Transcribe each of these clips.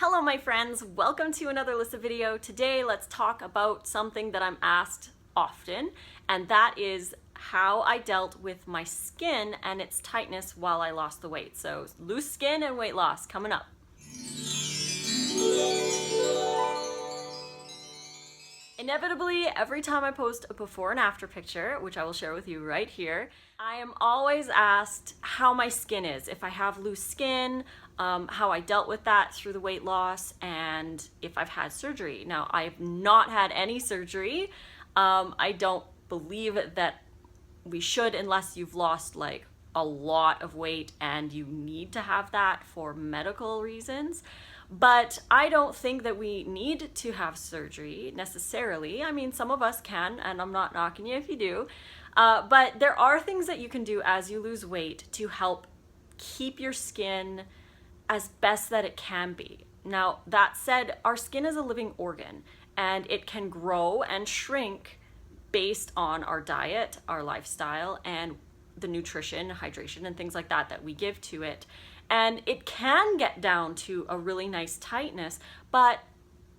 Hello my friends, welcome to another Lissa video. Today let's talk about something that I'm asked often, and that is how I dealt with my skin and its tightness while I lost the weight. So loose skin and weight loss coming up. Inevitably, every time I post a before and after picture, which I will share with you right here, I am always asked how my skin is, if I have loose skin, how I dealt with that through the weight loss, and if I've had surgery. Now, I have not had any surgery. I don't believe that we should unless you've lost like a lot of weight and you need to have that for medical reasons. But I don't think that we need to have surgery necessarily. I mean, some of us can, and I'm not knocking you if you do. But there are things that you can do as you lose weight to help keep your skin as best that it can be. Now, that said, our skin is a living organ, and it can grow and shrink based on our diet, our lifestyle, and the nutrition, hydration, and things like that that we give to it. And it can get down to a really nice tightness, but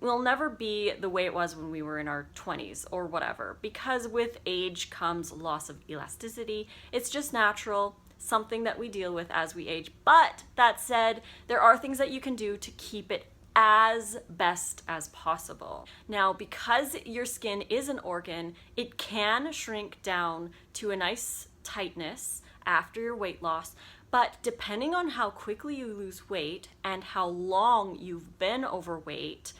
will never be the way it was when we were in our 20s or whatever, because with age comes loss of elasticity. It's just natural, something that we deal with as we age. But that said, there are things that you can do to keep it as best as possible. Now, because your skin is an organ, it can shrink down to a nice tightness after your weight loss. But depending on how quickly you lose weight and how long you've been overweight,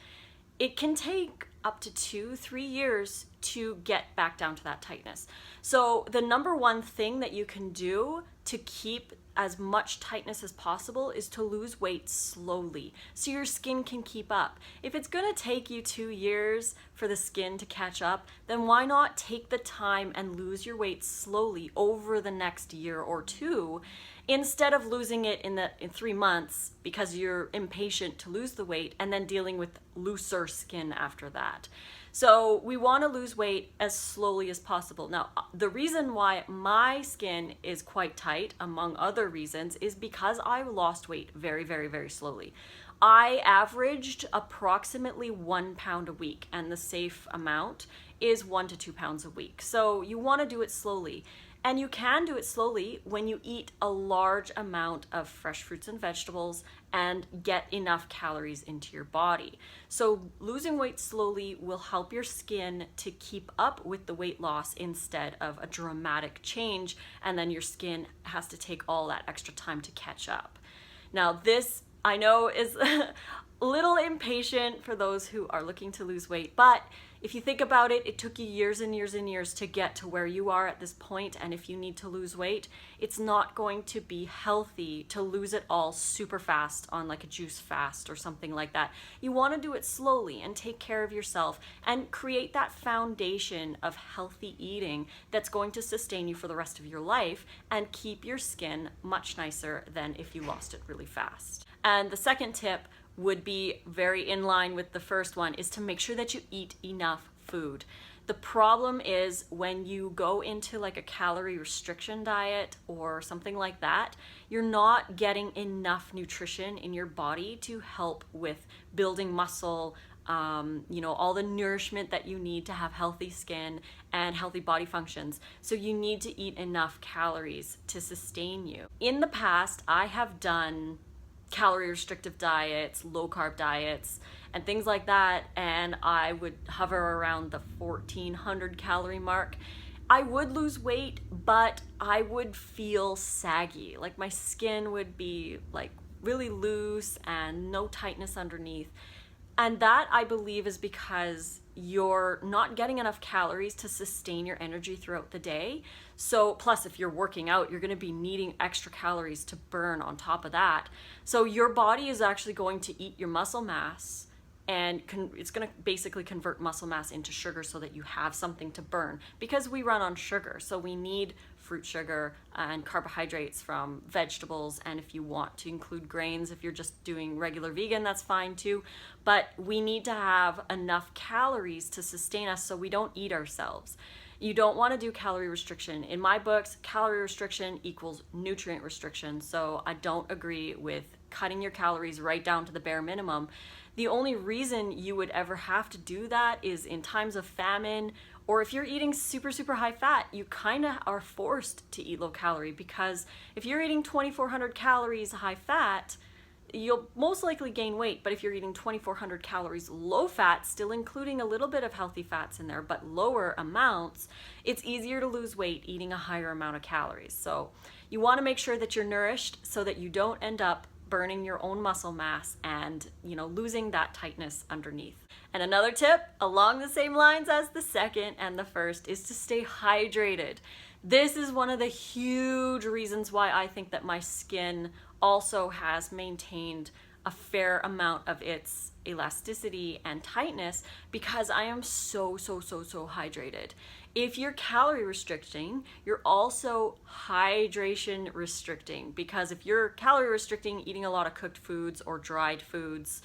it can take up to 2-3 years to get back down to that tightness. So the number one thing that you can do to keep as much tightness as possible is to lose weight slowly so your skin can keep up. If it's gonna take you 2 years for the skin to catch up, then why not take the time and lose your weight slowly over the next year or two, instead of losing it in 3 months because you're impatient to lose the weight and then dealing with looser skin after that. So we want to lose weight as slowly as possible. Now, the reason why my skin is quite tight, among other reasons, is because I lost weight very, very, very slowly. I averaged approximately 1 pound a week, and the safe amount is 1 to 2 pounds a week. So you want to do it slowly. And you can do it slowly when you eat a large amount of fresh fruits and vegetables and get enough calories into your body. So losing weight slowly will help your skin to keep up with the weight loss instead of a dramatic change, and then your skin has to take all that extra time to catch up. Now, this I know is a little impatient for those who are looking to lose weight, but if you think about it, it took you years and years and years to get to where you are at this point, and if you need to lose weight, it's not going to be healthy to lose it all super fast on like a juice fast or something like that. You want to do it slowly and take care of yourself and create that foundation of healthy eating that's going to sustain you for the rest of your life and keep your skin much nicer than if you lost it really fast. And the second tip would be very in line with the first one, is to make sure that you eat enough food. The problem is when you go into like a calorie restriction diet or something like that, you're not getting enough nutrition in your body to help with building muscle, all the nourishment that you need to have healthy skin and healthy body functions. So you need to eat enough calories to sustain you. In the past, I have done calorie restrictive diets, low carb diets, and things like that, and I would hover around the 1400 calorie mark. I would lose weight, but I would feel saggy. Like my skin would be like really loose and no tightness underneath. And that, I believe, is because you're not getting enough calories to sustain your energy throughout the day. So plus, if you're working out, you're going to be needing extra calories to burn on top of that. So your body is actually going to eat your muscle mass, and it's going to basically convert muscle mass into sugar so that you have something to burn, because we run on sugar. So we need fruit sugar and carbohydrates from vegetables, and if you want to include grains, if you're just doing regular vegan, that's fine too. But we need to have enough calories to sustain us so we don't eat ourselves. You don't want to do calorie restriction. In my books, calorie restriction equals nutrient restriction, so I don't agree with cutting your calories right down to the bare minimum. The only reason you would ever have to do that is in times of famine, or if you're eating super, super high fat, you kind of are forced to eat low calorie, because if you're eating 2,400 calories high fat, you'll most likely gain weight. But if you're eating 2,400 calories low fat, still including a little bit of healthy fats in there, but lower amounts, it's easier to lose weight eating a higher amount of calories. So you want to make sure that you're nourished so that you don't end up burning your own muscle mass and, losing that tightness underneath. And another tip along the same lines as the second and the first is to stay hydrated. This is one of the huge reasons why I think that my skin also has maintained a fair amount of its elasticity and tightness, because I am so hydrated. If you're calorie restricting, you're also hydration restricting, because if you're calorie restricting, eating a lot of cooked foods or dried foods,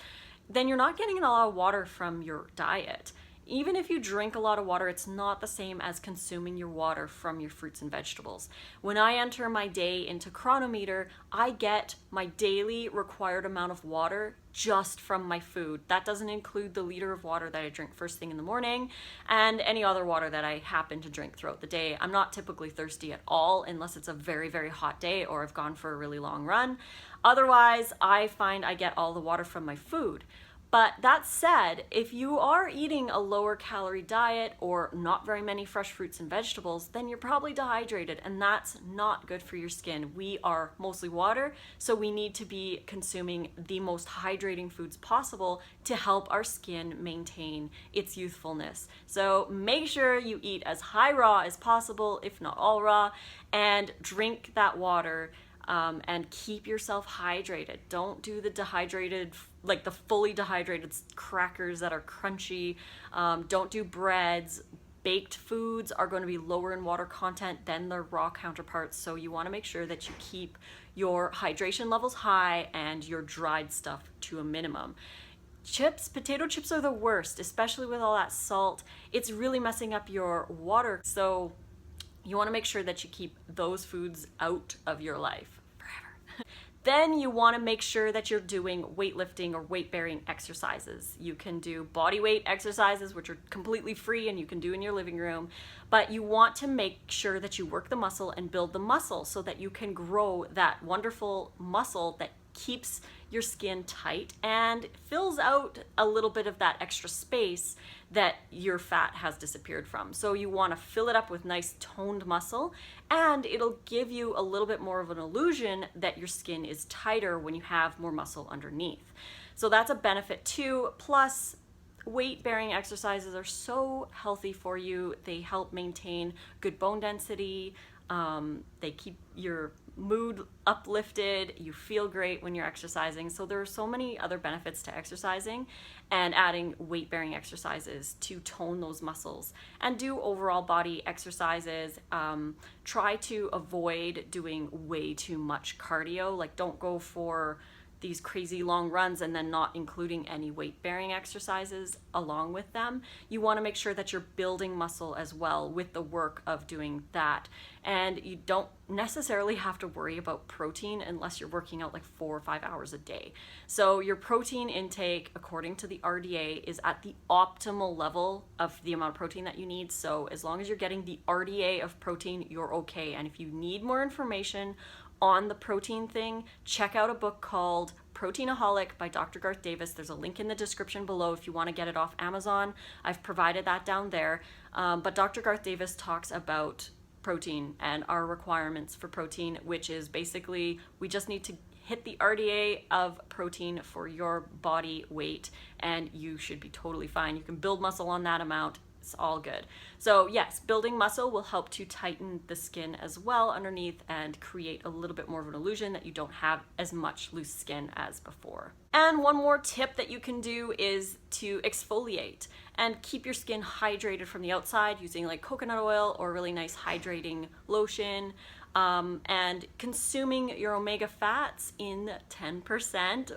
then you're not getting a lot of water from your diet. Even if you drink a lot of water, it's not the same as consuming your water from your fruits and vegetables. When I enter my day into Chronometer, I get my daily required amount of water just from my food. That doesn't include the liter of water that I drink first thing in the morning and any other water that I happen to drink throughout the day. I'm not typically thirsty at all unless it's a very, very hot day or I've gone for a really long run. Otherwise, I find I get all the water from my food. But that said, if you are eating a lower calorie diet or not very many fresh fruits and vegetables, then you're probably dehydrated, and that's not good for your skin. We are mostly water, so we need to be consuming the most hydrating foods possible to help our skin maintain its youthfulness. So make sure you eat as high raw as possible, if not all raw, and drink that water. And keep yourself hydrated. Don't do the dehydrated, like the fully dehydrated crackers that are crunchy. Don't do breads. Baked foods are going to be lower in water content than their raw counterparts. So you want to make sure that you keep your hydration levels high and your dried stuff to a minimum. Potato chips are the worst, especially with all that salt. It's really messing up your water. So you want to make sure that you keep those foods out of your life forever. Then you want to make sure that you're doing weightlifting or weight-bearing exercises. You can do body weight exercises, which are completely free and you can do in your living room, but you want to make sure that you work the muscle and build the muscle so that you can grow that wonderful muscle that keeps your skin tight and fills out a little bit of that extra space that your fat has disappeared from. So you want to fill it up with nice toned muscle, and it'll give you a little bit more of an illusion that your skin is tighter when you have more muscle underneath. So that's a benefit too. Plus, weight-bearing exercises are so healthy for you. They help maintain good bone density. They keep your mood uplifted, you feel great when you're exercising. So there are so many other benefits to exercising, and adding weight-bearing exercises to tone those muscles and do overall body exercises. Try to avoid doing way too much cardio. Like, don't go for these crazy long runs and then not including any weight-bearing exercises along with them. You want to make sure that you're building muscle as well with the work of doing that. And you don't necessarily have to worry about protein unless you're working out like 4 or 5 hours a day. So your protein intake, according to the RDA, is at the optimal level of the amount of protein that you need. So as long as you're getting the RDA of protein, you're okay. And if you need more information on the protein thing, check out a book called Proteinaholic by Dr. Garth Davis. There's a link in the description below if you want to get it off Amazon. I've provided that down there. But Dr. Garth Davis talks about protein and our requirements for protein, which is basically we just need to hit the RDA of protein for your body weight and you should be totally fine. You can build muscle on that amount. It's all good. So yes, building muscle will help to tighten the skin as well underneath and create a little bit more of an illusion that you don't have as much loose skin as before. And one more tip that you can do is to exfoliate and keep your skin hydrated from the outside using like coconut oil or really nice hydrating lotion. And consuming your omega fats in 10%,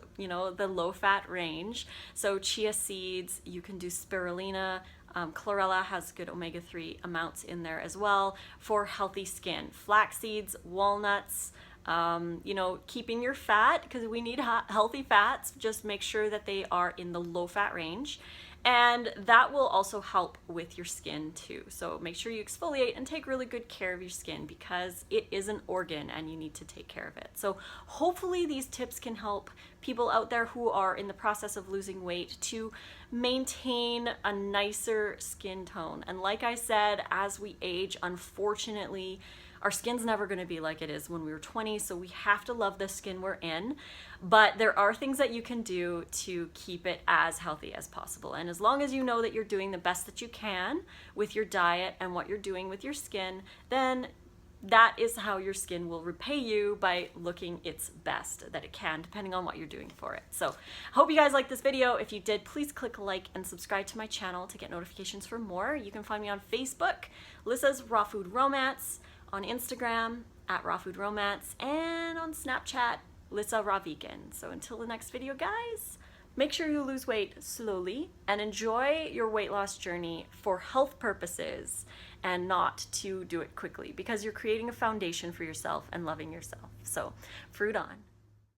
the low fat range. So chia seeds, you can do spirulina. Chlorella has good omega-3 amounts in there as well for healthy skin. Flax seeds, walnuts, You know, keeping your fat, because we need healthy fats, just make sure that they are in the low fat range. And that will also help with your skin too. So make sure you exfoliate and take really good care of your skin, because it is an organ and you need to take care of it. So hopefully these tips can help people out there who are in the process of losing weight to maintain a nicer skin tone. And like I said, as we age, unfortunately, our skin's never going to be like it is when we were 20, so we have to love the skin we're in. But there are things that you can do to keep it as healthy as possible. And as long as you know that you're doing the best that you can with your diet and what you're doing with your skin, then that is how your skin will repay you, by looking its best that it can, depending on what you're doing for it. So I hope you guys liked this video. If you did, please click like and subscribe to my channel to get notifications for more. You can find me on Facebook, Lissa's Raw Food Romance, on Instagram at Raw Food Romance, and on Snapchat, Lissa Raw Vegan. So until the next video, guys, make sure you lose weight slowly and enjoy your weight loss journey for health purposes and not to do it quickly, because you're creating a foundation for yourself and loving yourself. So fruit on.